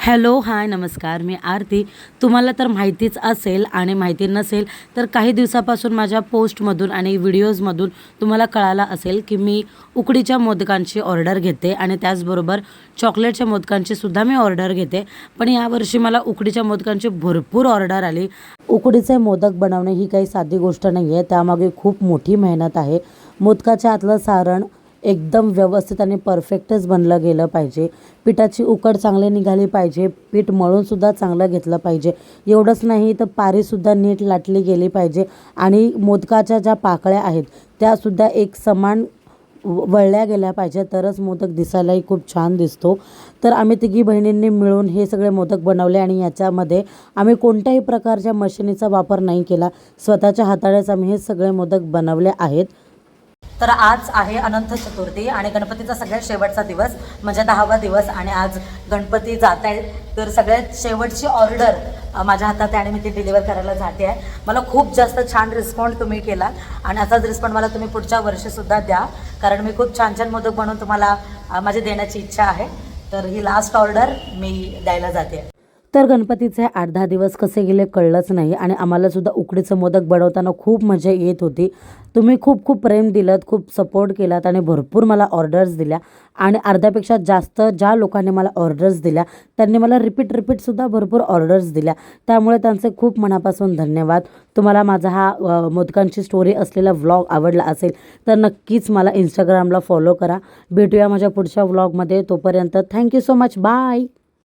Hello, हाय, नमस्कार. मी आरती. तुम्हाला तर माहितीच असेल आणि माहिती नसेल तर काही दिवसापासून माझ्या पोस्टमधून आणि व्हिडिओजमधून तुम्हाला कळालं असेल की मी उकडीच्या मोदकांची ऑर्डर घेते आणि त्याचबरोबर चॉकलेटच्या मोदकांची सुद्धा मी ऑर्डर घेते. पण यावर्षी मला उकडीच्या मोदकांची भरपूर ऑर्डर आली. उकडीचे मोदक बनवणे ही काही साधी गोष्ट नाही आहे. त्यामागे खूप मोठी मेहनत आहे. मोदकाच्या आतलं सारण एकदम व्यवस्थित आणि परफेक्टच बनलं गेलं पाहिजे. पिठाची उकड चांगली निघाली पाहिजे. पीठ मळूनसुद्धा चांगलं घेतलं पाहिजे. एवढंच नाही तर पारीसुद्धा नीट लाटली गेली पाहिजे आणि मोदकाच्या ज्या पाकळ्या आहेत त्यासुद्धा एक समान वळल्या गेल्या पाहिजे, तरच मोदक दिसायलाही खूप छान दिसतो. तर आम्ही तिघी बहिणींनी मिळून हे सगळे मोदक बनवले आणि याच्यामध्ये आम्ही कोणत्याही प्रकारच्या मशिनीचा वापर नाही केला. स्वतःच्या हातानेच आम्ही हे सगळे मोदक बनवले आहेत. तर आज आहे अनंत चतुर्थी आणि गणपतीचा सगळ्यात शेवटचा दिवस म्हणजे 10वा दिवस आणि आज गणपती जात आहे. तर सगळ्यात शेवटची ऑर्डर माझ्या हातात आहे आणि मी ती डिलिव्हर करायला जाते आहे. मला खूप जास्त छान रिस्पॉन्ड तुम्ही केला आणि असाच रिस्पॉन्ड मला तुम्ही पुढच्या वर्षीसुद्धा द्या, कारण मी खूप छान छान मोदक बनवून तुम्हाला माझी देण्याची इच्छा आहे. तर ही लास्ट ऑर्डर मी द्यायला जाते. तर गणपतीचे 8-10 दिवस कसे गेले कळलंच नाही आणि आम्हालासुद्धा उकडीचं मोदक बनवताना खूप मजा येत होती. तुम्ही खूप खूप प्रेम दिलत, खूप सपोर्ट केलात आणि भरपूर मला ऑर्डर्स दिल्या आणि अर्ध्यापेक्षा जास्त ज्या लोकांनी मला ऑर्डर्स दिल्या त्यांनी मला रिपीटसुद्धा भरपूर ऑर्डर्स दिल्या. त्यामुळे त्यांचे खूप मनापासून धन्यवाद. तुम्हाला माझा हा मोदकांची स्टोरी असलेला व्लॉग आवडला असेल तर नक्कीच मला इंस्टाग्रामला फॉलो करा. भेटूया माझ्या पुढच्या व्लॉगमध्ये. तोपर्यंत थँक्यू सो मच. बाय.